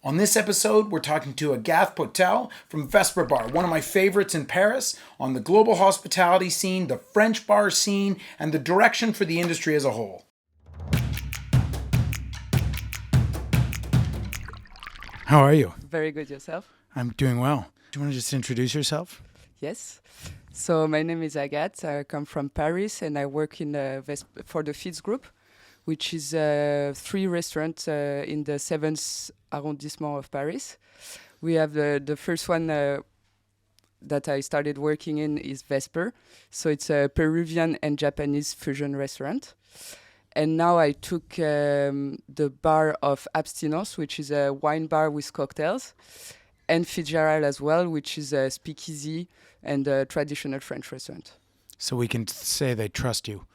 On this episode, we're talking to Agathe Potel from Vesper Bar, one of my favorites in Paris, on the global hospitality scene, the French bar scene, and the direction for the industry as a whole. How are you? Very good, yourself? I'm doing well. Do you want to just introduce yourself? Yes. So my name is Agathe. I come from Paris and I work in for the Feeds Group, which is 3 restaurants in the 7th arrondissement of Paris. We have the first one that I started working in is Vesper. So it's a Peruvian and Japanese fusion restaurant. And now I took the bar of Abstinence, which is a wine bar with cocktails, and Fitzgerald as well, which is a speakeasy and a traditional French restaurant. So we can say they trust you.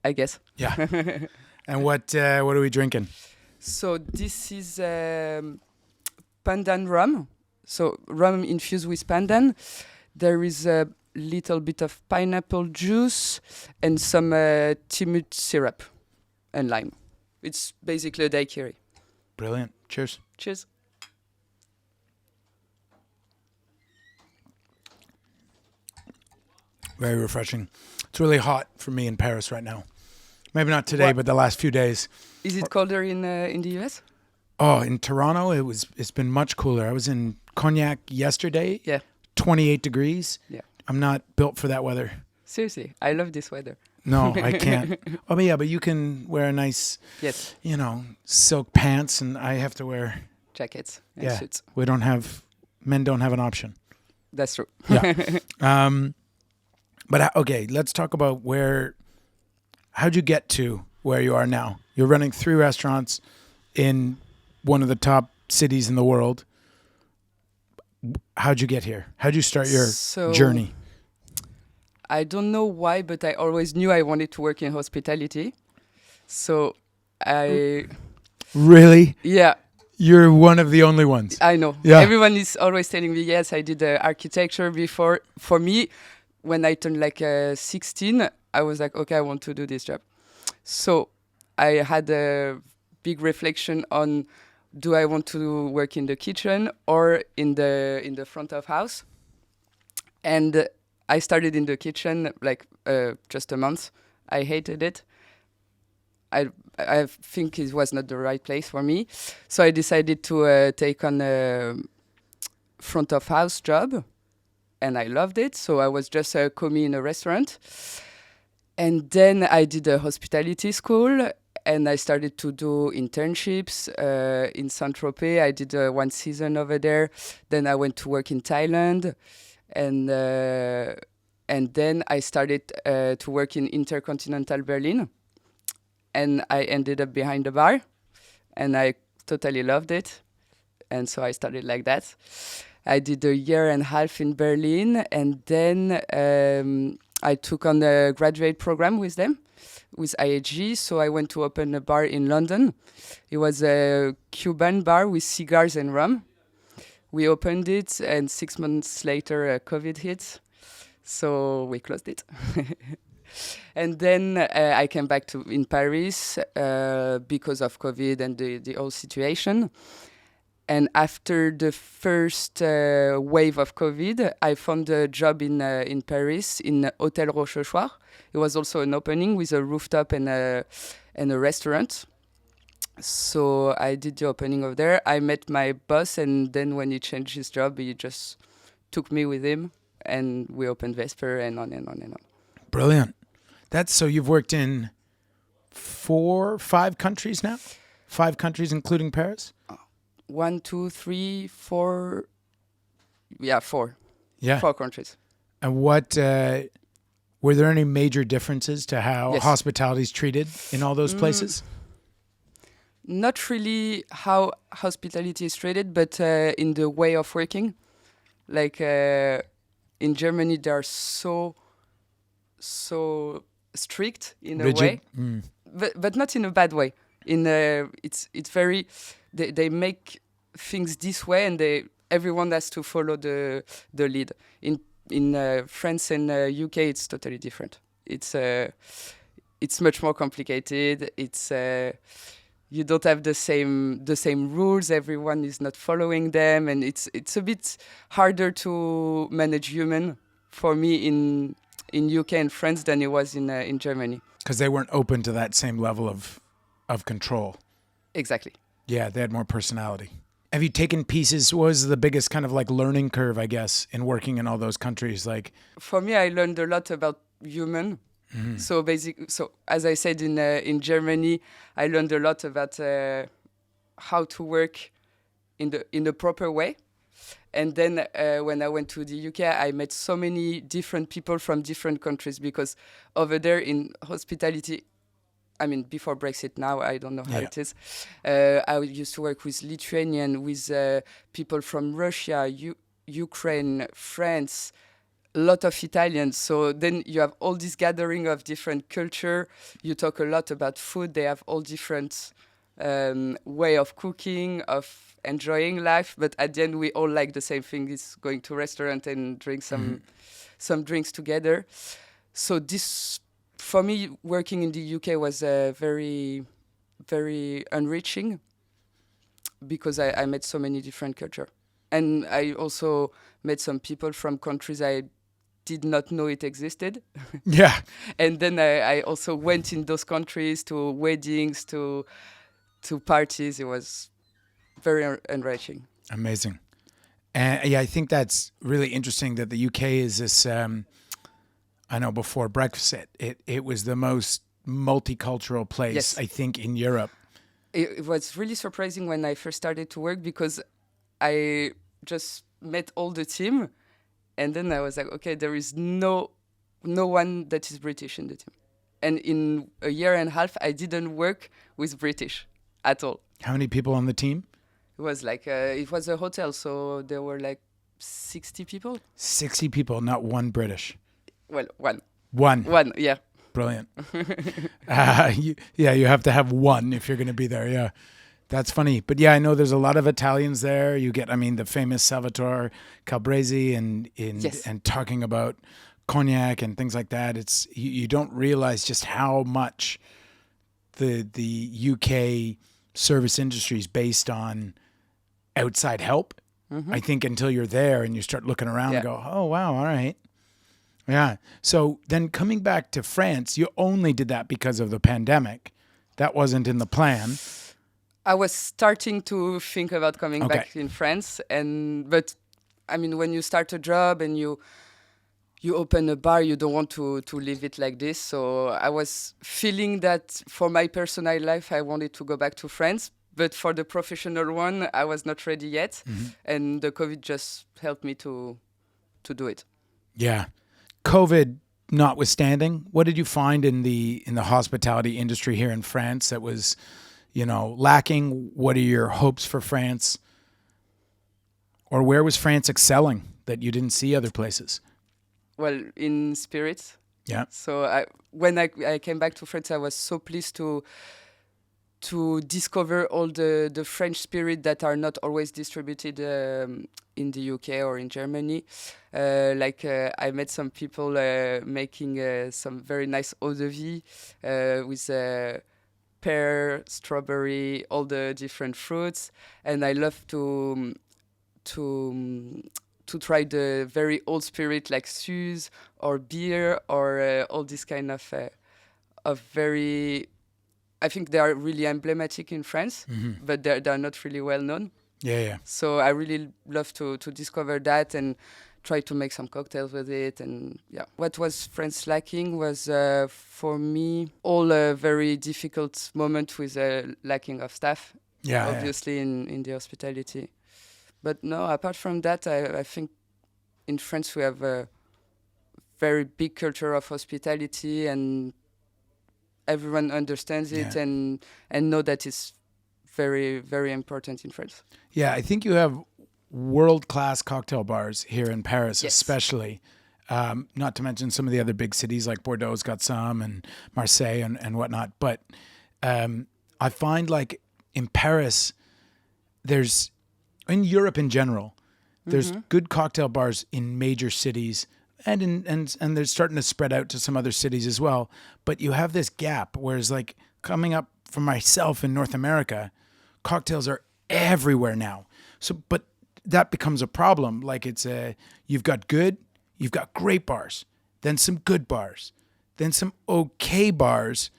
I guess. Yeah. And what are we drinking? So this is pandan rum. So rum infused with pandan. There is a little bit of pineapple juice and some timut syrup and lime. It's basically a daiquiri. Brilliant. Cheers. Cheers. Very refreshing. It's really hot for me in Paris right now. Maybe not today, but the last few days. Is it colder in the US? Oh, in Toronto, it's been much cooler. I was in Cognac yesterday. Yeah. 28 degrees. Yeah. I'm not built for that weather. Seriously, I love this weather. No, I can't. Oh, but yeah, but you can wear a nice, yes, silk pants, and I have to wear jackets and suits. Men don't have an option. That's true. Yeah. But okay, let's talk about how'd you get to where you are now? You're running 3 restaurants in one of the top cities in the world. How'd you get here? How'd you start your journey? I don't know why, but I always knew I wanted to work in hospitality. So Really? Yeah. You're one of the only ones. I know. Yeah. Everyone is always telling me, yes, I did architecture before. For me, when I turned 16, I was like, okay, I want to do this job. So I had a big reflection on, do I want to work in the kitchen or in the front of house? And I started in the kitchen just a month. I hated it. I think it was not the right place for me. So I decided to take on a front of house job. And I loved it. So I was just a commis in a restaurant. And then I did a hospitality school. And I started to do internships in Saint-Tropez. I did 1 season over there. Then I went to work in Thailand. And then I started to work in Intercontinental Berlin. And I ended up behind the bar. And I totally loved it. And so I started like that. I did 1.5 years in Berlin. And then I took on the graduate program with them, with IHG. So I went to open a bar in London. It was a Cuban bar with cigars and rum. We opened it, and 6 months later, COVID hit. So we closed it. And then I came back in Paris because of COVID and the whole situation. And after the first wave of COVID, I found a job in Paris in Hotel Rochechouart. It was also an opening with a rooftop and a restaurant. So I did the opening over there. I met my boss, and then when he changed his job, he just took me with him, and we opened Vesper and on and on and on. Brilliant. So you've worked in 5 countries now? 5 countries, including Paris? 1, 2, 3, 4. Yeah, 4. Yeah. 4 countries. And what were there any major differences to how hospitality is treated in all those places? Not really how hospitality is treated, but in the way of working. In Germany, they are so strict in Rigid. a way, but not in a bad way. It's very they make things this way, and everyone has to follow the lead. In France and UK, it's totally different. It's much more complicated. It's you don't have the same rules. Everyone is not following them, and it's a bit harder to manage human for me in UK and France than it was in Germany. Because they weren't open to that same level of control. Exactly. Yeah, they had more personality. Have you taken pieces? What was the biggest kind of like learning curve, I guess, in working in all those countries? Like, for me, I learned a lot about human. So as I said in Germany, I learned a lot about how to work in the proper way. And then when I went to the UK, I met so many different people from different countries, because over there in hospitality, I mean, before Brexit, now I don't know how it is. I used to work with Lithuanian, with people from Russia, Ukraine, France, a lot of Italians. So then you have all this gathering of different culture. You talk a lot about food. They have all different way of cooking, of enjoying life. But at the end, we all like the same thing: is going to restaurant and drink some drinks together. So this, for me, working in the UK was very, very enriching, because I met so many different cultures. And I also met some people from countries I did not know it existed. yeah. And then I also went in those countries to weddings, to parties. It was very enriching. Amazing. And yeah, I think that's really interesting that the UK is this, I know before Brexit, it was the most multicultural place, Yes. I think, in Europe. It was really surprising when I first started to work, because I just met all the team, and then I was like, okay, there is no one that is British in the team. And in a year and a half, I didn't work with British at all. How many people on the team? It was like, it was a hotel, so there were like 60 people. 60 people, not one British. Well, one. One, Yeah. Brilliant. You have to have one if you're going to be there. Yeah, that's funny. But yeah, I know there's a lot of Italians there. You get, I mean, the famous Salvatore Calabrese and talking about cognac and things like that. It's you don't realize just how much the UK service industry is based on outside help. I think until you're there and you start looking around and go, oh wow, all right. Yeah. So then coming back to France, you only did that because of the pandemic. That wasn't in the plan. I was starting to think about coming back in France, but I mean, when you start a job and you open a bar, you don't want to leave it like this. So I was feeling that for my personal life, I wanted to go back to France, but for the professional one, I was not ready yet, and the COVID just helped me to do it. Yeah. COVID notwithstanding, what did you find in the hospitality industry here in France that was, lacking? What are your hopes for France? Or where was France excelling that you didn't see other places? Well, in spirits. Yeah. So when I came back to France, I was so pleased to discover all the French spirits that are not always distributed in the UK or in Germany. I met some people making some very nice eau de vie with pear, strawberry, all the different fruits, and I love to try the very old spirit like Suze or beer or all this kind of very. I think they are really emblematic in France, but they're not really well known. Yeah. So I really love to discover that and try to make some cocktails with it. And yeah, what was France lacking was for me all a very difficult moment with lacking of staff. Yeah. Obviously in the hospitality. But no, apart from that, I think in France we have a very big culture of hospitality, and everyone understands it and know that it's very, very important in France. Yeah, I think you have world-class cocktail bars here in Paris, especially. Not to mention some of the other big cities like Bordeaux's got some, and Marseille and whatnot. But I find like in Paris, there's, in Europe in general, there's good cocktail bars in major cities, and they're starting to spread out to some other cities as well. But you have this gap, whereas like coming up for myself in North America, cocktails are everywhere now. So, but that becomes a problem. Like you've got great bars, then some good bars, then some okay bars,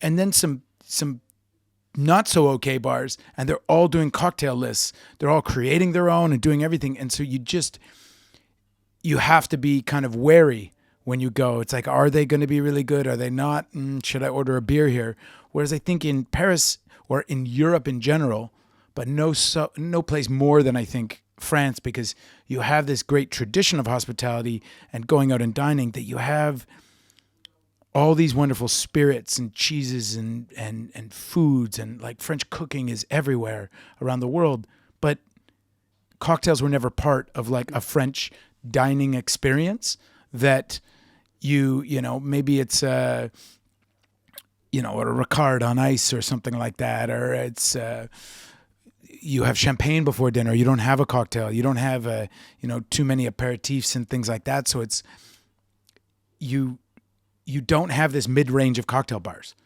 and then some not so okay bars, and they're all doing cocktail lists. They're all creating their own and doing everything. And so you have to be kind of wary when you go. It's like, are they going to be really good? Are they not? Should I order a beer here? Whereas I think in Paris or in Europe in general, but no place more than I think France, because you have this great tradition of hospitality and going out and dining, that you have all these wonderful spirits and cheeses and foods, and like French cooking is everywhere around the world. But cocktails were never part of like a French dining experience that you know, maybe it's a Ricard on ice or something like that, or it's you have champagne before dinner. You don't have a cocktail. You don't have too many aperitifs and things like that. So it's you don't have this mid-range of cocktail bars.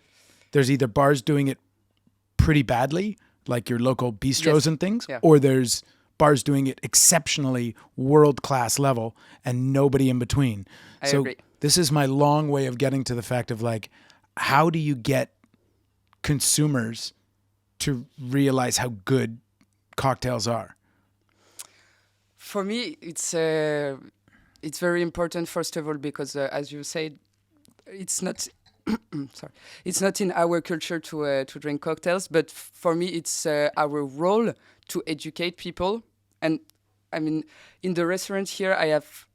There's either bars doing it pretty badly, like your local bistros and things, or there's bars doing it exceptionally world-class level and nobody in between. I agree. This is my long way of getting to the fact of like, how do you get consumers to realize how good cocktails are? For me, it's very important, first of all, because as you said, it's not sorry, it's not in our culture to drink cocktails, but for me, it's our role to educate people. And I mean, in the restaurant here, I have,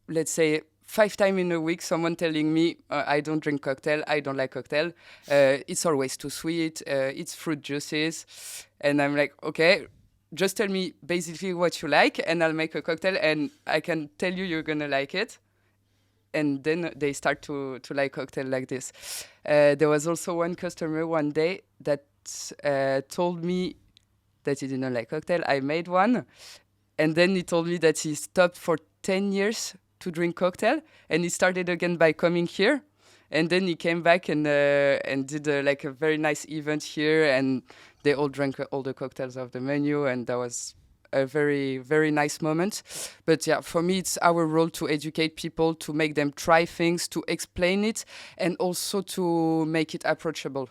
let's say, 5 times in a week, someone telling me, I don't drink cocktail, I don't like cocktail. It's always too sweet, it's fruit juices. And I'm like, okay, just tell me basically what you like, and I'll make a cocktail, and I can tell you you're going to like it. And then they start to like cocktail like this. There was also one customer one day that told me that he didn't like cocktail. I made one. And then he told me that he stopped for 10 years to drink cocktail, and he started again by coming here, and then he came back and did like a very nice event here, and they all drank all the cocktails of the menu, and that was a very, very nice moment. But yeah, for me, it's our role to educate people, to make them try things, to explain it, and also to make it approachable.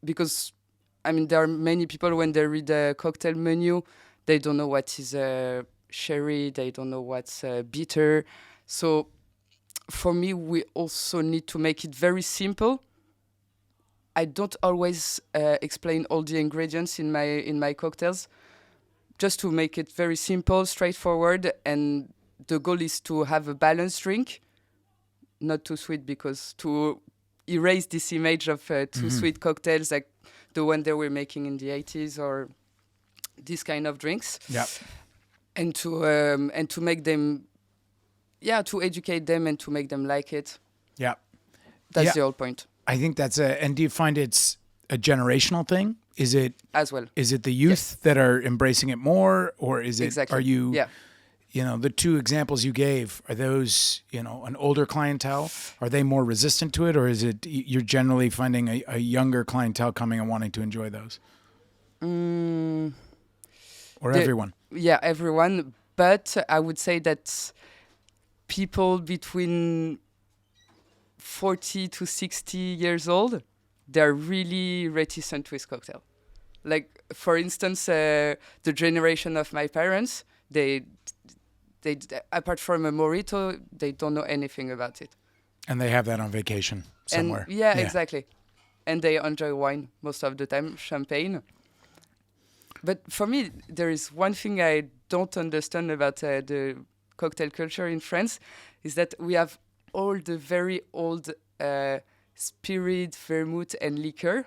Because I mean, there are many people, when they read the cocktail menu, they don't know what is sherry, they don't know what's bitter. So for me, we also need to make it very simple. I don't always explain all the ingredients in my cocktails, just to make it very simple, straightforward. And the goal is to have a balanced drink, not too sweet, because to erase this image of too sweet cocktails, like the one they were making in the 80s, or this kind of drinks. Yeah. And to make them, to educate them and to make them like it. Yeah. That's the whole point. I think that's and do you find it's a generational thing? Is it as well? Is it the youth that are embracing it more, or is it? Exactly. Are you? Yeah. The 2 examples you gave, are those an older clientele? Are they more resistant to it, or is it you're generally finding a younger clientele coming and wanting to enjoy those? Or everyone? Yeah, everyone. But I would say that people between 40 to 60 years old, they're really reticent with cocktail. Like, for instance, the generation of my parents, they apart from a mojito, they don't know anything about it. And they have that on vacation somewhere. And yeah, exactly. And they enjoy wine most of the time, champagne. But for me, there is one thing I don't understand about the cocktail culture in France, is that we have all the very old spirit, vermouth, and liquor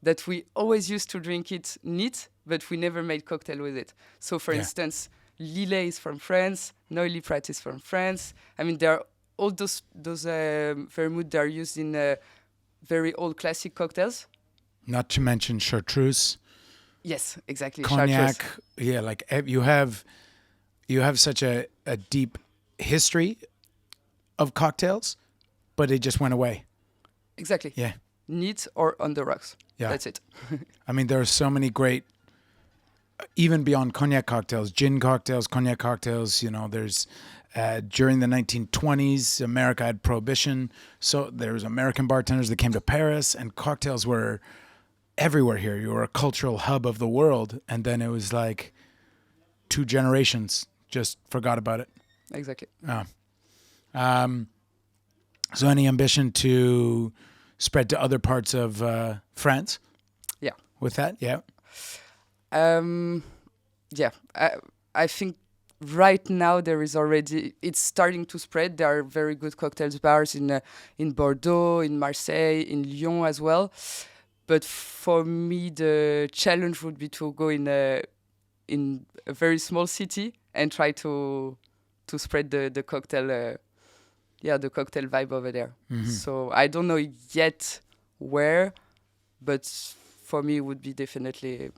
that we always used to drink it neat, but we never made cocktail with it. So, for instance, Lillet is from France, Noilly Prat is from France. I mean, there are all those vermouth that are used in very old classic cocktails. Not to mention chartreuse. Yes, exactly. Cognac. Chartreuse. Yeah, like you have such a deep history of cocktails, but it just went away. Exactly. Yeah. neat or on the rocks. Yeah. That's it. I mean, there are so many great, even beyond cognac cocktails, gin cocktails, cognac cocktails. You know, there's during the 1920s, America had prohibition, so there was American bartenders that came to Paris, and cocktails were everywhere here. You were a cultural hub of the world, and then it was like 2 generations just forgot about it. Exactly. So any ambition to spread to other parts of France? Yeah. With that, yeah. Yeah. I think right now it's starting to spread. There are very good cocktails bars in Bordeaux, in Marseille, in Lyon as well. But for me, the challenge would be to go in a very small city and try to spread the cocktail, the cocktail vibe over there. Mm-hmm. So I don't know yet where, but for me, it would be definitely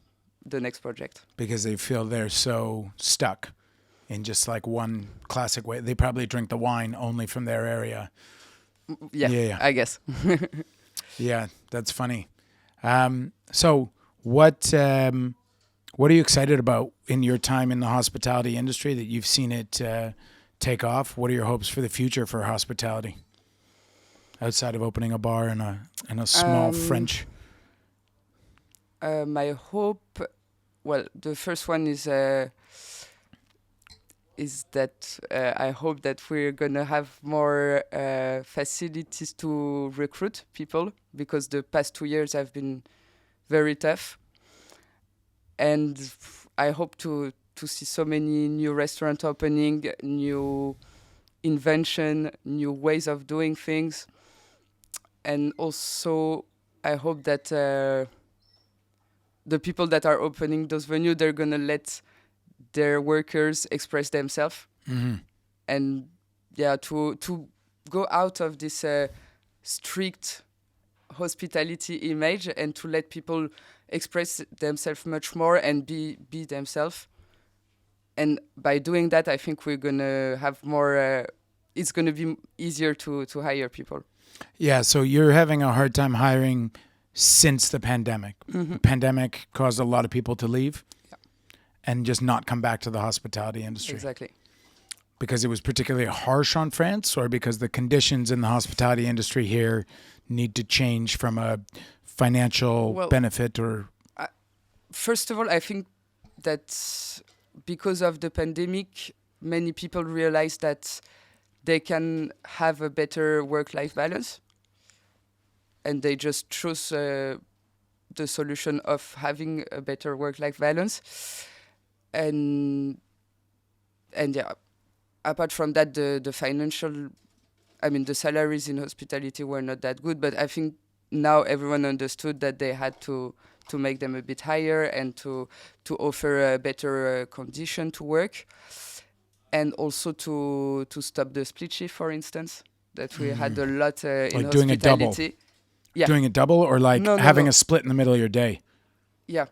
the next project. Because they feel they're so stuck in just like one classic way. They probably drink the wine only from their area. Yeah. I guess. Yeah, that's funny. So what are you excited about in your time in the hospitality industry that you've seen it take off? What are your hopes for the future for hospitality outside of opening a bar in a small French? My hope, well, the first one is that I hope that we're gonna have more facilities to recruit people, because the past 2 years have been very tough, and I hope to see so many new restaurants opening, new invention, new ways of doing things, and also I hope that the people that are opening those venues, they're gonna let their workers express themselves, Mm-hmm. and to go out of this strict hospitality image and to let people express themselves much more and be themselves. And by doing that, I think we're gonna have more. It's gonna be easier to hire people. Yeah, so you're having a hard time hiring since the pandemic. Mm-hmm. The pandemic caused a lot of people to leave and just not come back to the hospitality industry. Exactly. Because it was particularly harsh on France, or because the conditions in the hospitality industry here need to change from a financial benefit, or... First of all, I think that because of the pandemic, many people realize that they can have a better work-life balance, and they just choose the solution of having a better work-life balance. And yeah, apart from that, the financial, I mean, the salaries in hospitality were not that good, but I think now everyone understood that they had to make them a bit higher and to offer a better condition to work, and also to stop the split shift, for instance, that we had a lot in like doing a double. hospitality. Yeah. Doing a double, or like having a split in the middle of your day? Yeah.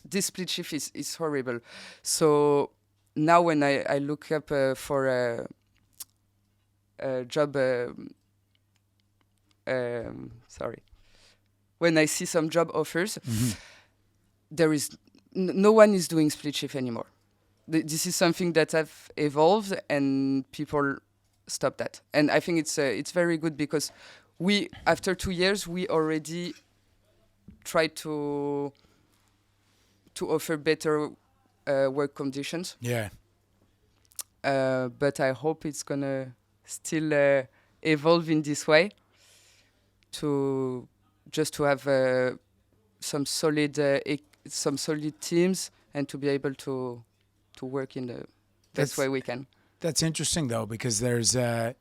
This split shift is horrible. So now when I look up for a job, when I see some job offers, there is no one is doing split shift anymore. This is something that have evolved, and people stop that. And I think it's very good, because we, after 2 years, we already tried to offer better work conditions. Yeah. But I hope it's gonna still evolve in this way, to have some solid teams, and to be able to work in the best way we can. That's interesting, though, because there's that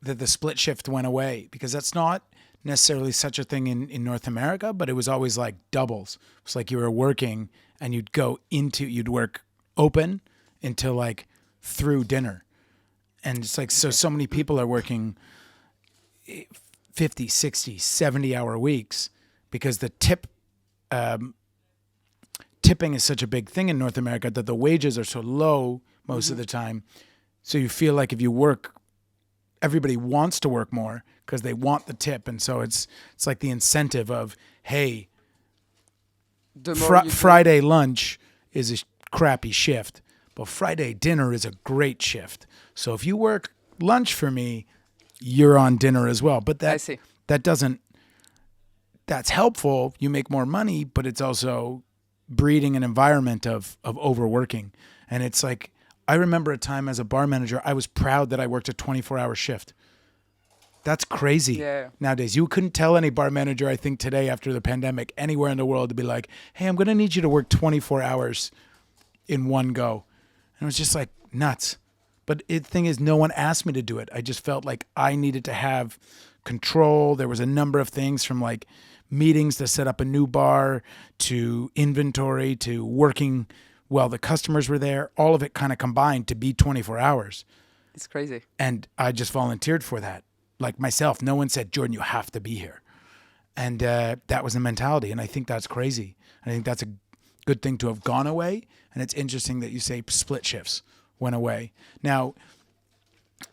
the split shift went away, because that's not necessarily such a thing in North America, but it was always like doubles. It's like you were working and you'd work open until like through dinner. And it's like, so many people are working 50, 60, 70-hour weeks, because the tipping is such a big thing in North America, that the wages are so low most of the time. So you feel like if you work everybody wants to work more because they want the tip. And so it's like the incentive of, hey, Friday lunch is a crappy shift, but Friday dinner is a great shift. So if you work lunch for me, you're on dinner as well. But I see. That's helpful. You make more money, but it's also breeding an environment of overworking. And it's like, I remember a time as a bar manager, I was proud that I worked a 24-hour shift. That's crazy nowadays. You couldn't tell any bar manager, I think, today after the pandemic, anywhere in the world to be like, hey, I'm going to need you to work 24 hours in one go. And it was just like nuts. But the thing is, no one asked me to do it. I just felt like I needed to have control. There was a number of things from like meetings to set up a new bar to inventory to working while the customers were there. All of it kind of combined to be 24 hours. It's crazy. And I just volunteered for that. Like myself, no one said, Jordan, you have to be here. And that was the mentality. And I think that's crazy. I think that's a good thing to have gone away. And it's interesting that you say split shifts went away. Now,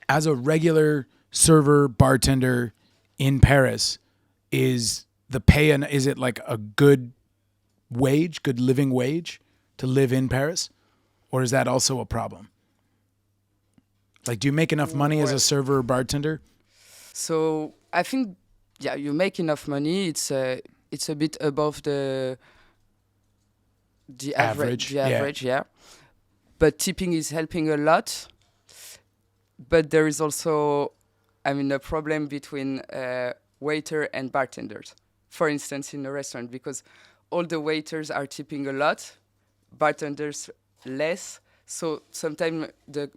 as a regular server, bartender in Paris, is the pay, and is it like a good wage, good living wage to live in Paris? Or is that also a problem? Like, do you make enough money as a server or bartender? So I think, you make enough money. It's a bit above the average. But tipping is helping a lot. But there is also, a problem between waiter and bartenders. For instance, in a restaurant, because all the waiters are tipping a lot, bartenders less. So sometimes the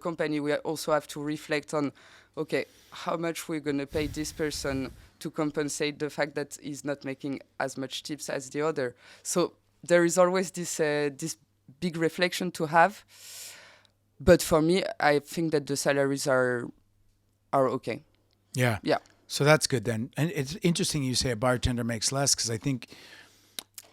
company will also have to reflect on, okay, how much we're going to pay this person to compensate the fact that he's not making as much tips as the other. So there is always this big reflection to have. But for me, I think that the salaries are okay. Yeah. Yeah. So that's good then. And it's interesting you say a bartender makes less, because I think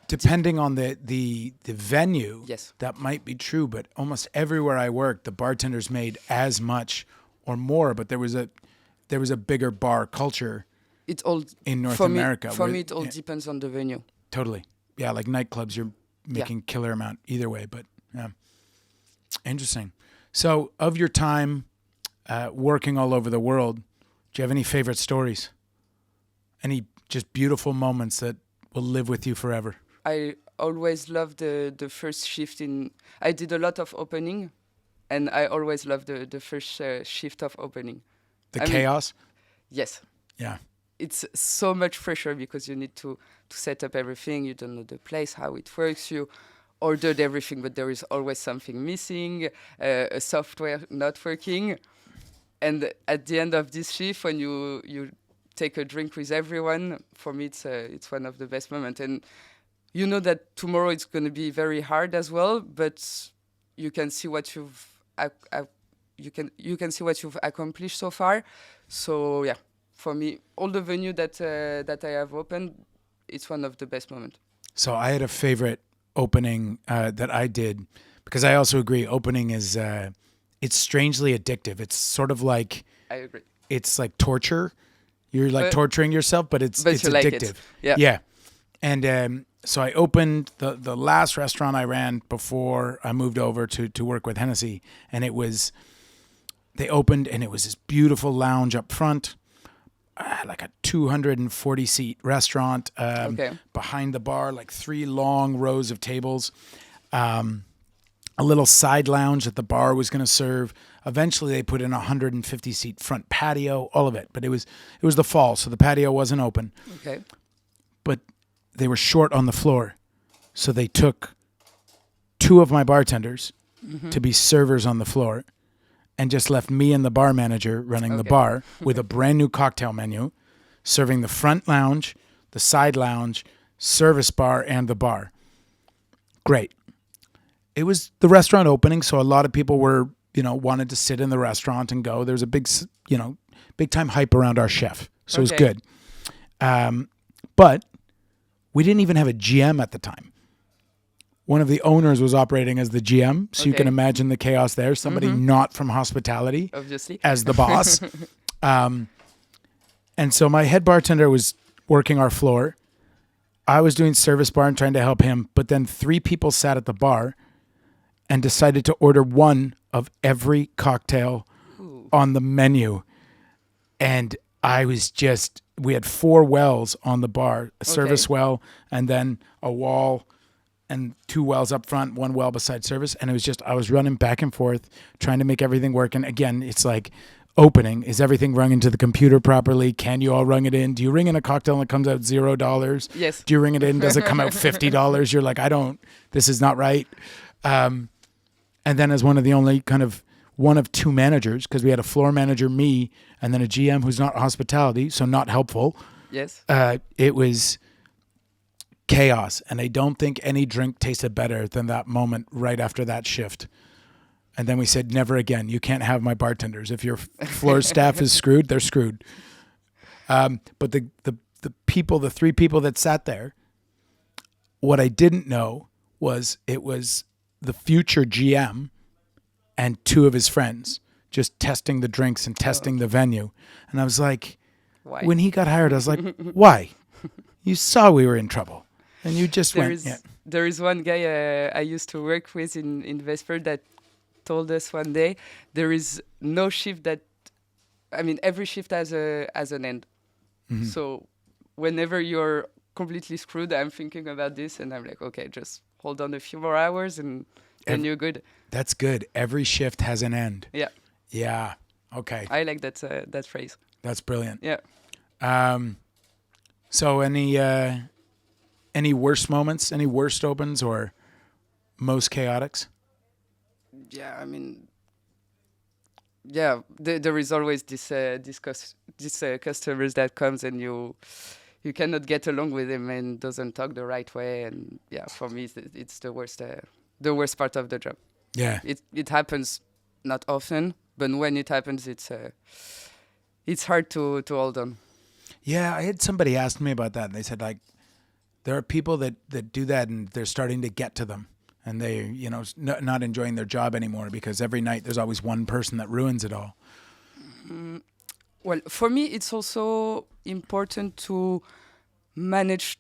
depending on the venue, yes, that might be true. But almost everywhere I worked, the bartenders made as much or more. But there was a bigger bar culture. It's all in North America. For me, it all depends on the venue. Totally. Yeah, like nightclubs, you're making killer amount either way. But yeah, interesting. So, of your time working all over the world, do you have any favorite stories? Any just beautiful moments that will live with you forever? I always loved the first shift I did a lot of opening, and I always loved the first shift of opening. The chaos? Yes. Yeah. It's so much pressure because you need to set up everything. You don't know the place, how it works. You ordered everything, but there is always something missing, a software not working. And at the end of this shift, when you take a drink with everyone, for me, it's one of the best moments. And you know that tomorrow it's going to be very hard as well, but you can see what you've you can see what you've accomplished so far. So yeah, for me, all the venue that I have opened, it's one of the best moments. So I had a favorite opening that I did, because I also agree opening is it's strangely addictive. It's sort of like, I agree. It's like torture. You're like torturing yourself, but it's addictive. Like it. Yeah. And so I opened the last restaurant I ran before I moved over to work with Hennessy, and they opened, and it was this beautiful lounge up front, like a 240 seat restaurant. Behind the bar, like 3 long rows of tables, a little side lounge that the bar was going to serve. Eventually, they put in a 150 seat front patio, all of it. But it was the fall, so the patio wasn't open. Okay. But they were short on the floor, so they took 2 of my bartenders to be servers on the floor, and just left me and the bar manager running the bar with a brand new cocktail menu, serving the front lounge, the side lounge, service bar, and the bar. Great. It was the restaurant opening, so a lot of people were, wanted to sit in the restaurant and go. There was a big time hype around our chef, so it was good. But we didn't even have a GM at the time. one of the owners was operating as the GM, so you can imagine the chaos there. Somebody not from hospitality, obviously, as the boss. And so my head bartender was working our floor. I was doing service bar and trying to help him, but then 3 people sat at the bar and decided to order one of every cocktail on the menu. And I was we had 4 wells on the bar, a service well, and then a wall, and 2 wells up front, 1 well beside service. And it was I was running back and forth, trying to make everything work. And again, it's like opening. Is everything rung into the computer properly? Can you all rung it in? Do you ring in a cocktail and it comes out $0? Yes. Do you ring it in? Does it come out $50? You're like, this is not right. And then as one of the only one of 2 managers, because we had a floor manager, me, and then a GM who's not hospitality, so not helpful. Yes. It was chaos, and I don't think any drink tasted better than that moment right after that shift. And then we said, never again. You can't have my bartenders. If your floor staff is screwed, they're screwed. But the 3 people that sat there, what I didn't know was it was the future GM and 2 of his friends just testing the drinks and testing the venue. And I was like, why? When he got hired, I was like, why? You saw we were in trouble. And you just There is one guy I used to work with in Vesper that told us one day, there is no shift every shift has an end. Mm-hmm. So whenever you're completely screwed, I'm thinking about this and I'm like, okay, just hold on a few more hours and then you're good. That's good. Every shift has an end. Yeah. Yeah. Okay. I like that phrase. That's brilliant. Yeah. So any worst moments, any worst opens or most chaotics? Yeah, there is always this customers that comes and you cannot get along with him and doesn't talk the right way, and for me it's the worst part of the job. Yeah, it happens not often, but when it happens, it's hard to hold on. Yeah, I had somebody ask me about that, and they said there are people that do that, and they're starting to get to them. And they, not enjoying their job anymore because every night there's always one person that ruins it all. Well, for me, it's also important to manage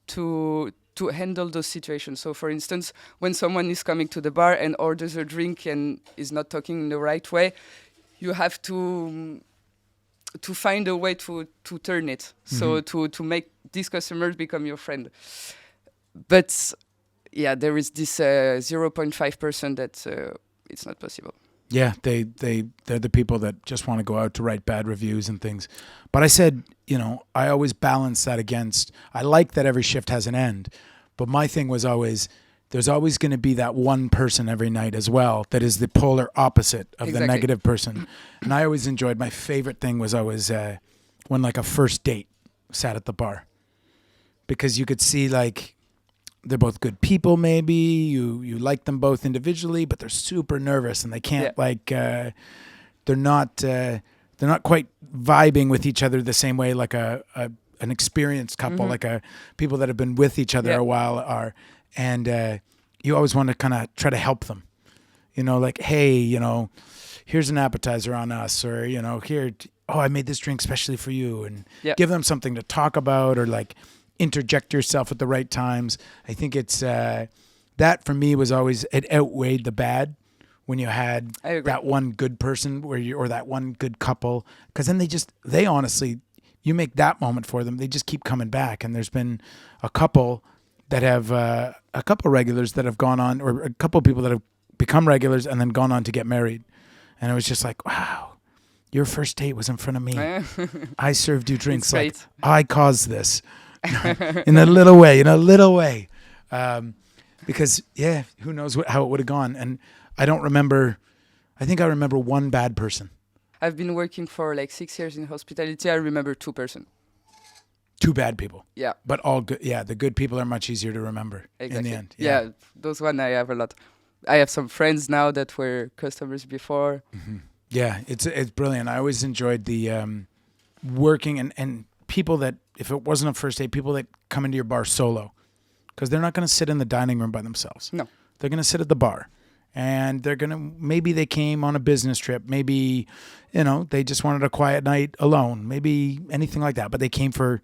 to handle those situations. So, for instance, when someone is coming to the bar and orders a drink and is not talking in the right way, you have to find a way to turn it. Mm-hmm. So to make these customers become your friend. But there is this 0.5% that it's not possible. Yeah, they're the people that just want to go out to write bad reviews and things. But I said, I always balance that against, I like that every shift has an end, but my thing was always, there's always going to be that one person every night as well that is the polar opposite of the negative person. And I always enjoyed, my favorite thing was always when a first date sat at the bar. Because you could see they're both good people, maybe you like them both individually, but they're super nervous and they can't they're not quite vibing with each other the same way an experienced couple, mm-hmm. People that have been with each other a while are, and you always want to kind of try to help them, hey, here's an appetizer on us, or here, I made this drink specially for you, and give them something to talk about, or interject yourself at the right times. I think it's that for me was always, it outweighed the bad when you had that one good person or that one good couple, because then they honestly, you make that moment for them, they just keep coming back. And there's been a couple that have a couple regulars that have gone on, or a couple of people that have become regulars and then gone on to get married, and it was just like, wow, your first date was in front of me. I served you drinks, I caused this. in a little way, because who knows how it would have gone. And I think I remember one bad person. I've been working for 6 years in hospitality. I remember 2 person. 2 bad people. Yeah. But all good. Yeah, the good people are much easier to remember in the end. Yeah, those one I have a lot. I have some friends now that were customers before. Mm-hmm. Yeah, it's brilliant. I always enjoyed the working and people that, if it wasn't a first date, people that come into your bar solo, because they're not going to sit in the dining room by themselves. No. They're going to sit at the bar. And they're going to, maybe they came on a business trip. Maybe, they just wanted a quiet night alone. Maybe anything like that. But they came for,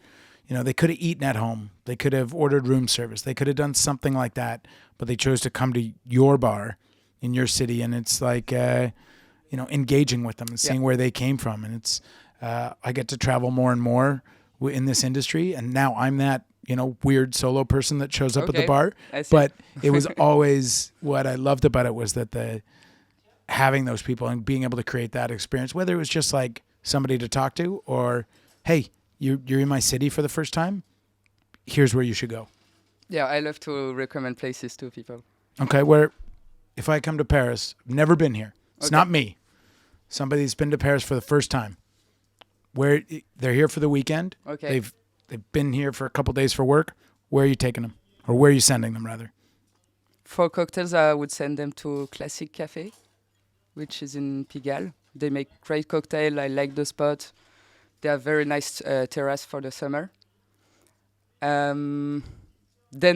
they could have eaten at home. They could have ordered room service. They could have done something like that. But they chose to come to your bar in your city. And it's like, engaging with them and seeing where they came from. And it's, I get to travel more and more in this industry. And now I'm that, weird solo person that shows up at the bar. But it was always, what I loved about it was that having those people and being able to create that experience, whether it was just like somebody to talk to or, hey, you're in my city for the first time, here's where you should go. Yeah, I love to recommend places to people. Okay, where if I come to Paris, never been here. It's not me. Somebody's been to Paris for the first time. Where they're here for the weekend. Okay. They've been here for a couple days for work. Where are you taking them? Or where are you sending them, rather? For cocktails, I would send them to Classic Cafe, which is in Pigalle. They make great cocktail. I like the spot. They have very nice terrace for the summer. Then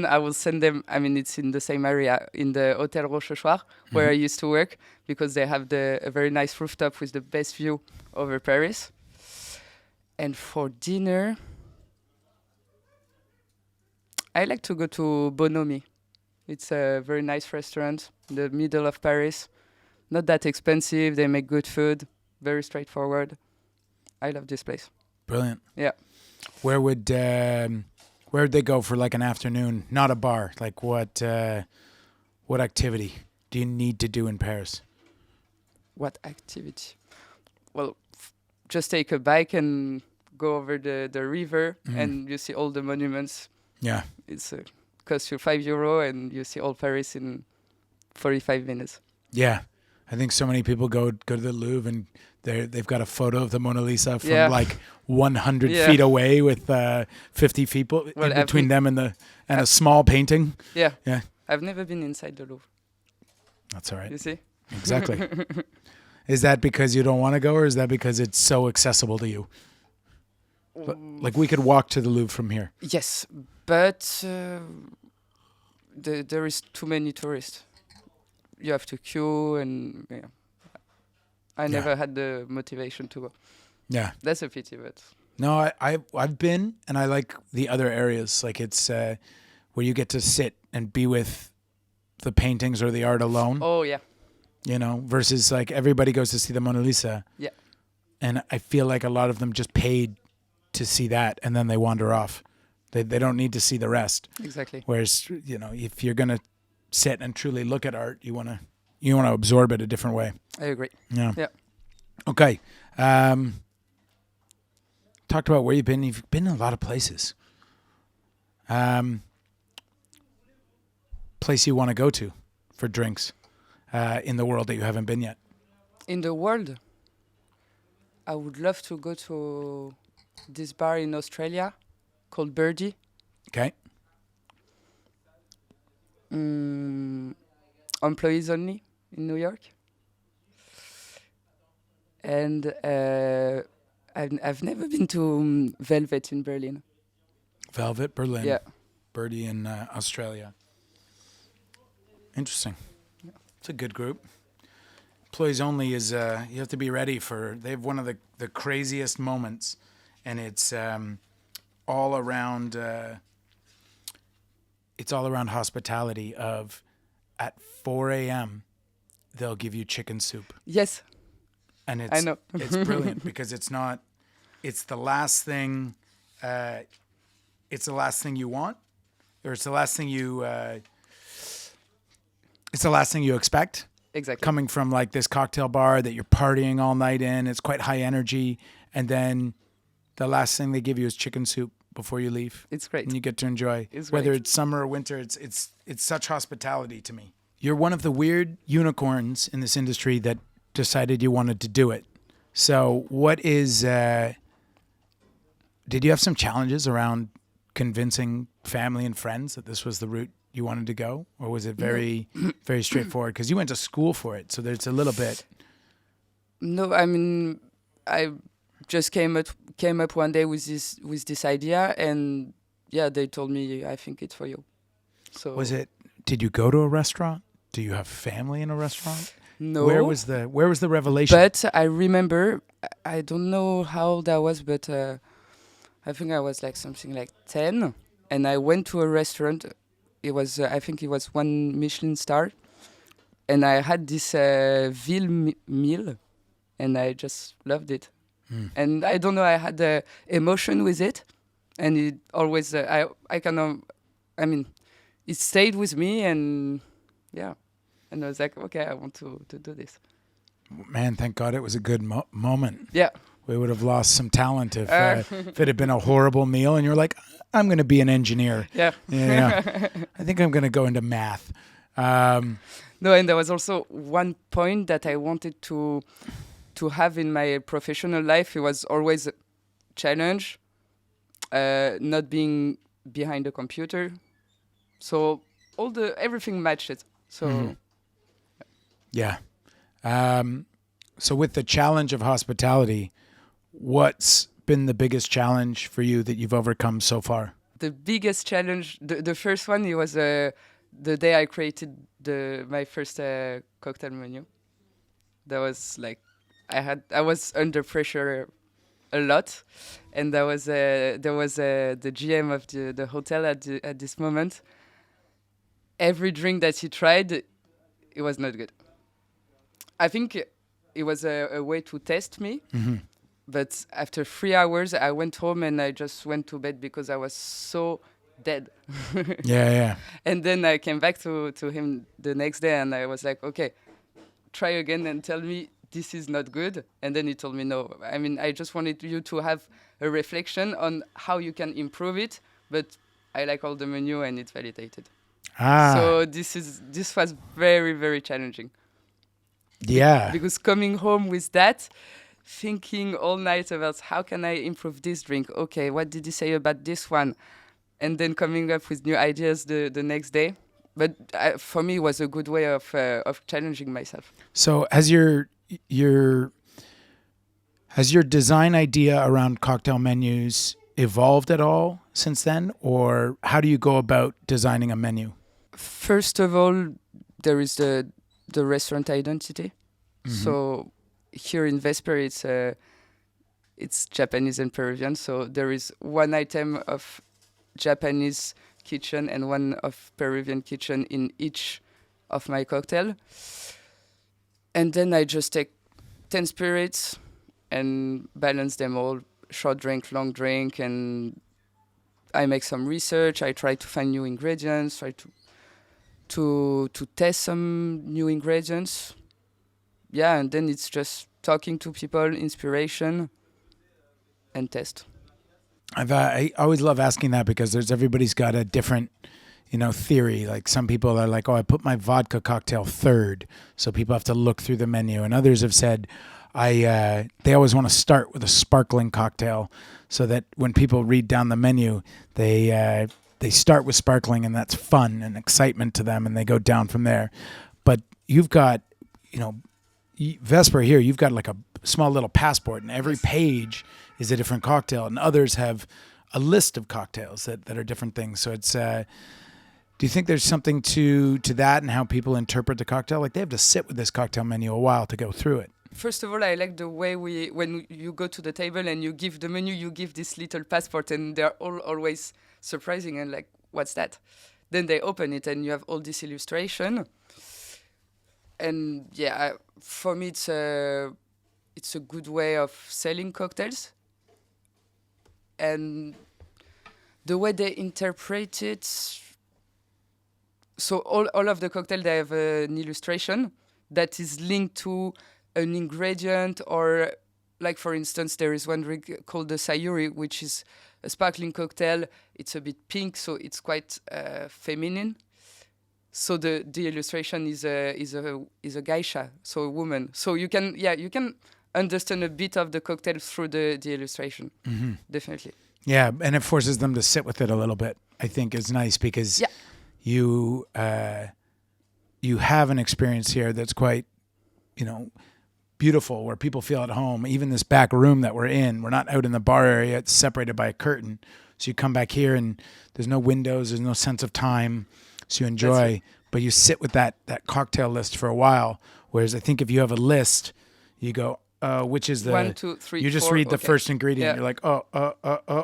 I will send them, it's in the same area, in the Hotel Rochechouart, where I used to work, because they have a very nice rooftop with the best view over Paris. And for dinner, I like to go to Bonomi. It's a very nice restaurant in the middle of Paris. Not that expensive. They make good food. Very straightforward. I love this place. Brilliant. Yeah. Where would they go for like an afternoon? Not a bar. Like what activity do you need to do in Paris? What activity? Well, just take a bike and go over the river, and you see all the monuments. Yeah. It's costs you €5 and you see all Paris in 45 minutes. Yeah. I think so many people go to the Louvre and they've got a photo of the Mona Lisa from like 100 feet away with 50 people in between them and a small painting. Yeah. Yeah. I've never been inside the Louvre. That's all right. You see? Exactly. Is that because you don't want to go, or is that because it's so accessible to you? Like we could walk to the Louvre from here. Yes, but there is too many tourists. You have to queue, and I never had the motivation to go. Yeah, that's a pity, but no, I've been, and I like the other areas. Like it's where you get to sit and be with the paintings or the art alone. Oh yeah. Versus like everybody goes to see the Mona Lisa. Yeah. And I feel like a lot of them just paid to see that, and then they wander off. They don't need to see the rest. Exactly. Whereas, if you're going to sit and truly look at art, you want to absorb it a different way. I agree. Yeah. Yeah. Okay. Talked about where you've been. You've been in a lot of places. Place you want to go to for drinks in the world that you haven't been yet? In the world? I would love to go to this bar in Australia called Birdie. Okay. Employees only in New York. And I've never been to Velvet in Berlin. Velvet, Berlin. Yeah. Birdie in Australia. Interesting. Yeah. It's a good group. Employees only is you have to be ready for. They have one of the craziest moments, and it's all around. It's all around hospitality. Of at 4 a.m. they'll give you chicken soup. Yes. And I know. It's brilliant because it's not. It's the last thing. It's the last thing you want, or it's the last thing you. It's the last thing you expect. Exactly. Coming from like this cocktail bar that you're partying all night in, it's quite high energy, and then the last thing they give you is chicken soup before you leave. It's great. And you get to enjoy. It's whether great. it's summer or winter. It's such hospitality to me. You're one of the weird unicorns in this industry that decided you wanted to do it. So what is? Did you have some challenges around convincing family and friends that this was the route you wanted to go, or was it very, very straightforward? Because you went to school for it, so there's a little bit. No, I mean, I just came up one day with this idea, and yeah, they told me, I think it's for you. So Did you go to a restaurant? Do you have family in a restaurant? no. Where was the revelation? But I remember, I don't know how old I was, but I think I was like something like 10, and I went to a restaurant. It was, I think it was 1 Michelin star, and I had this veal meal, and I just loved it. And I don't know, I had emotion with it, and it always, I kind of, I mean, it stayed with me, and yeah. And I was like, okay, I want to do this. Man, thank God it was a good moment. Yeah. We would have lost some talent if it had been a horrible meal and you're like, I'm going to be an engineer. Yeah. Yeah. I think I'm going to go into math. No, and there was also one point that I wanted to have in my professional life. It was always a challenge, not being behind a computer. So everything matched it. So yeah. So with the challenge of hospitality, what's been the biggest challenge for you that you've overcome so far? The biggest challenge, the first one, it was the day I created my first cocktail menu. That was like, I was under pressure a lot, and there was the GM of the hotel at this moment. Every drink that he tried, it was not good. I think it was a way to test me. Mm-hmm. But after 3 hours, I went home and I just went to bed because I was so dead. Yeah. And then I came back to him the next day and I was like, okay, try again and tell me this is not good. And then he told me, no. I mean, I just wanted you to have a reflection on how you can improve it. But I like all the menu and it's validated. So this was very, very challenging. Yeah. Because coming home with that, thinking all night about how can I improve this drink? Okay, what did he say about this one? And then coming up with new ideas the next day. But for me, it was a good way of challenging myself. So has your design idea around cocktail menus evolved at all since then? Or how do you go about designing a menu? First of all, there is the restaurant identity. Mm-hmm. So here in Vesper, it's Japanese and Peruvian. So there is one item of Japanese kitchen and one of Peruvian kitchen in each of my cocktail. And then I just take 10 spirits and balance them all, short drink, long drink, and I make some research. I try to find new ingredients, try to test some new ingredients. Yeah, and then it's just talking to people, inspiration, and test. I always love asking that because everybody's got a different, theory. Like some people are like, oh, I put my vodka cocktail third, so people have to look through the menu. And others have said, they always want to start with a sparkling cocktail, so that when people read down the menu, they start with sparkling, and that's fun and excitement to them, and they go down from there. But you've got, Vesper here, you've got like a small little passport, and every page is a different cocktail, and others have a list of cocktails that are different things. So it's, do you think there's something to that and how people interpret the cocktail? Like they have to sit with this cocktail menu a while to go through it. First of all, I like the way when you go to the table and you give the menu, you give this little passport, and they're all always surprising and like, what's that? Then they open it and you have all this illustration. And yeah, for me, it's a good way of selling cocktails. And the way they interpret it, so all of the cocktails, they have an illustration that is linked to an ingredient, or like, for instance, there is one drink called the Sayuri, which is a sparkling cocktail. It's a bit pink, so it's quite feminine. So the illustration is a geisha, so a woman. So you can understand a bit of the cocktail through the illustration. Mm-hmm. Definitely. Yeah, and it forces them to sit with it a little bit. I think is nice because you have an experience here that's quite, beautiful, where people feel at home. Even this back room that we're in, we're not out in the bar area. It's separated by a curtain. So you come back here and there's no windows, there's no sense of time. So you enjoy, but you sit with that cocktail list for a while. Whereas I think if you have a list, you go, which is the 1, 2, 3, you just 4, read the okay. first ingredient. Yeah. You're like,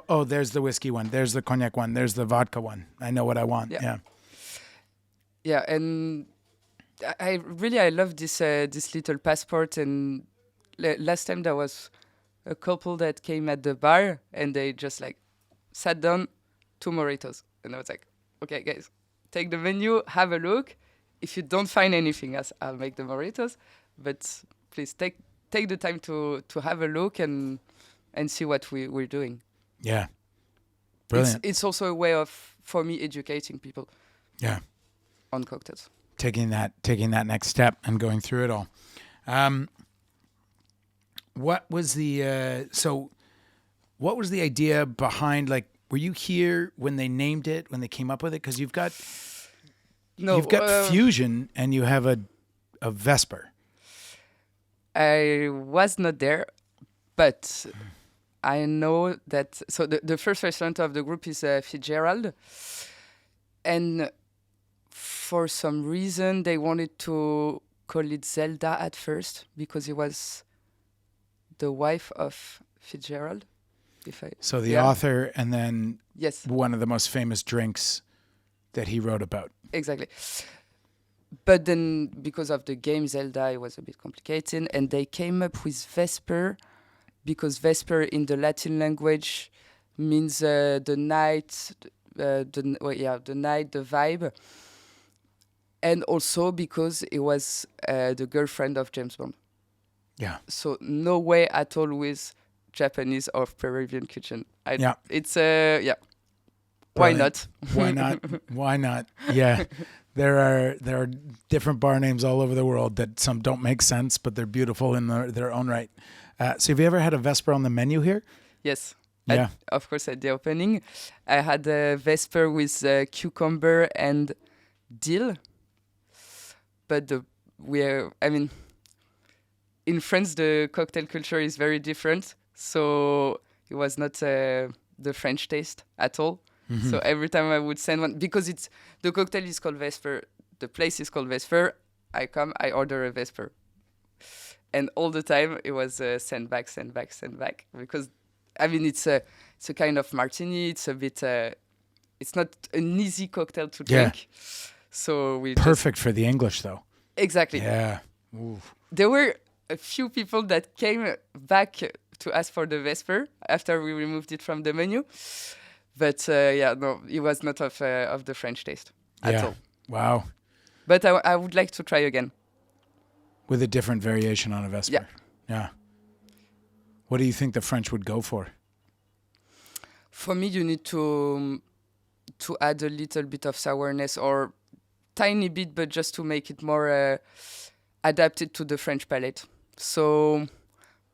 oh, there's the whiskey one, there's the cognac one, there's the vodka one. I know what I want. Yeah. Yeah, and I love this little passport. And last time there was a couple that came at the bar and they just like sat down, 2 mojitos, and I was like, okay, guys, take the menu, have a look. If you don't find anything else, I'll make the mojitos, but please take the time to have a look and see what we're doing. Yeah, brilliant. It's also a way of, for me, educating people. Yeah, on cocktails. Taking that next step and going through it all. What was the what was the idea behind, like, were you here when they named it, when they came up with it? Because you've got Fusion and you have a Vesper. I was not there, but I know that. So the first restaurant of the group is Fitzgerald, and for some reason they wanted to call it Zelda at first because it was the wife of Fitzgerald. So the author, and then yes, one of the most famous drinks that he wrote about. Exactly. But then because of the game Zelda, it was a bit complicated, and they came up with Vesper because Vesper in the Latin language means the night, the night, the vibe, and also because it was the girlfriend of James Bond. Yeah. So no way at all with Japanese or Peruvian kitchen. It's Why not? Why not? Why not? Yeah. There are different bar names all over the world that some don't make sense, but they're beautiful in their own right. So have you ever had a Vesper on the menu here? Yes. Yeah. Of course, at the opening, I had a Vesper with cucumber and dill. But in France, the cocktail culture is very different. So it was not the French taste at all. Mm-hmm. So every time I would send one, because the cocktail is called Vesper, the place is called Vesper, I order a Vesper. And all the time it was send back. Because, it's a kind of martini. It's a bit, it's not an easy cocktail to drink. Yeah. So perfect for the English, though. Exactly. Yeah. Oof. There were a few people that came back to ask for the Vesper after we removed it from the menu. But it was not of the French taste at all. Wow. But I would like to try again. With a different variation on a Vesper. Yeah. What do you think the French would go for? For me, you need to add a little bit of sourness, or tiny bit, but just to make it more adapted to the French palate. So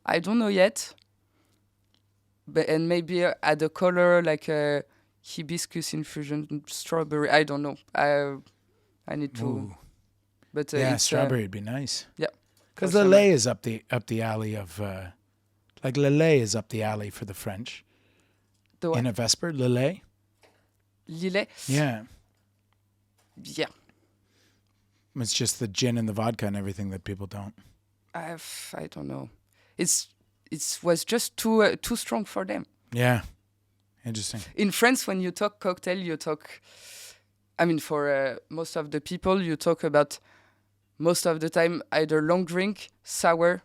I don't know yet. And maybe add a color like a hibiscus-infused strawberry. I don't know. I need to. Ooh. But strawberry would be nice. Yeah, because Lillet is up the alley of, Lillet is up the alley for the French. In a Vesper, Lillet. Lillet. Yeah. Yeah. It's just the gin and the vodka and everything that people don't. I don't know. It was just too strong for them. Yeah. Interesting. In France, when you talk cocktail, you talk... for most of the people, you talk about, most of the time, either long drink, sour,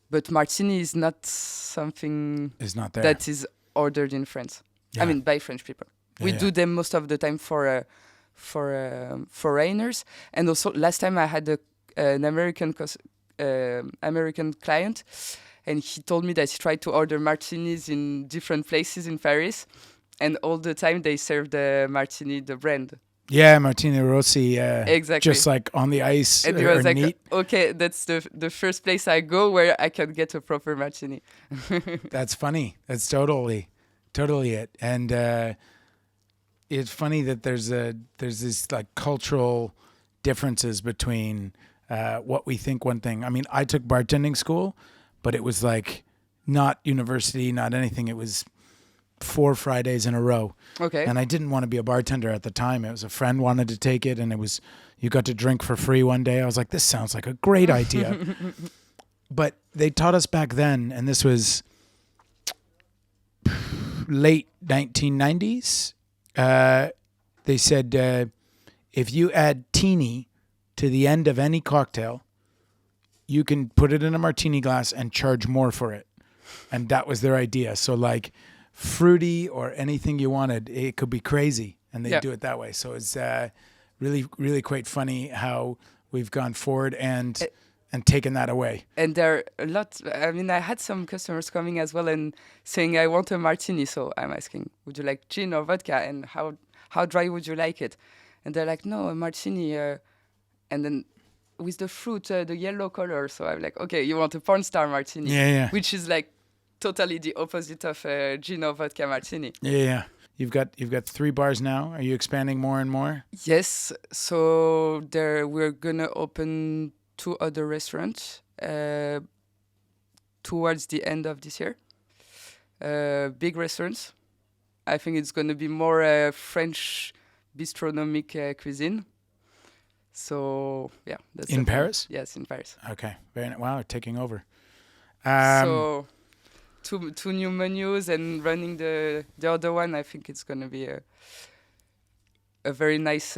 but martini is not something... Is not there. That is ordered in France. Yeah. By French people. We do them most of the time for foreigners. And also, last time I had an American client, and he told me that he tried to order martinis in different places in Paris, and all the time they served the martini, the brand. Yeah, Martini Rossi. Exactly. Just like on the ice. And he was like, neat. Okay, that's the first place I go where I can get a proper martini. That's funny. That's totally it. And it's funny that there's this like cultural differences between what we think one thing. I took bartending school, but it was like not university, not anything. It was 4 Fridays in a row. Okay. And I didn't want to be a bartender at the time. It was a friend wanted to take it, and it was you got to drink for free one day. I was like, this sounds like a great idea. But they taught us back then, and this was late 1990s. They said if you add teeny to the end of any cocktail, you can put it in a martini glass and charge more for it. And that was their idea. So like fruity or anything you wanted, it could be crazy. And they do it that way. So it's really, really quite funny how we've gone forward and taken that away. And there are a lot. I mean, I had some customers coming as well and saying, I want a martini. So I'm asking, would you like gin or vodka? And how dry would you like it? And they're like, no, a martini. And then with the fruit, the yellow color. So I'm like, okay, you want a porn star martini. Yeah. Which is like totally the opposite of gin or vodka martini. Yeah. You've got 3 bars now. Are you expanding more and more? Yes. So we're going to open 2 other restaurants towards the end of this year. Big restaurants. I think it's going to be more French bistronomic cuisine. So, yeah. That's in Paris? Yes, in Paris. Okay. Wow, taking over. So, two new menus and running the other one, I think it's going to be a very nice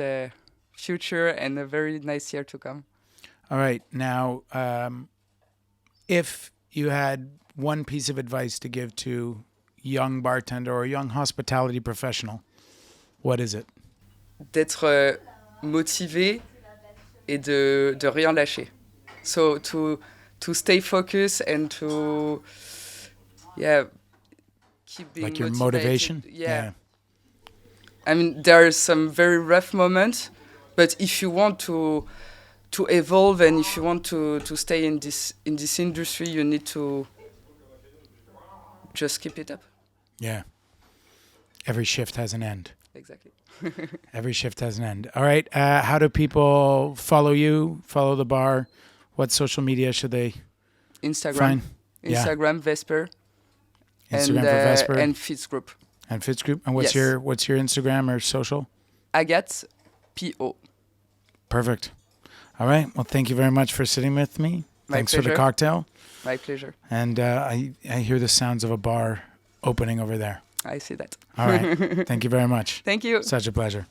future and a very nice year to come. All right. Now, if you had one piece of advice to give to young bartender or young hospitality professional, what is it? D'être motivé et de rien lâcher. So to stay focused and to keep being like your motivated. Motivation? Yeah. I mean, there are some very rough moments, but if you want to evolve and if you want to stay in this industry, you need to just keep it up. Yeah. Every shift has an end. Exactly. Every shift has an end. All right. How do people follow you, follow the bar? What social media should they Instagram. find? Instagram, Vesper. Instagram for Vesper. And Fitz Group. And Fitz Group. And what's your Instagram or social? Agathe Potel. Perfect. All right. Well, thank you very much for sitting with me. Thanks pleasure. for the cocktail. My pleasure. And I hear the sounds of a bar opening over there. I see that. All right. Thank you very much. Thank you. Such a pleasure.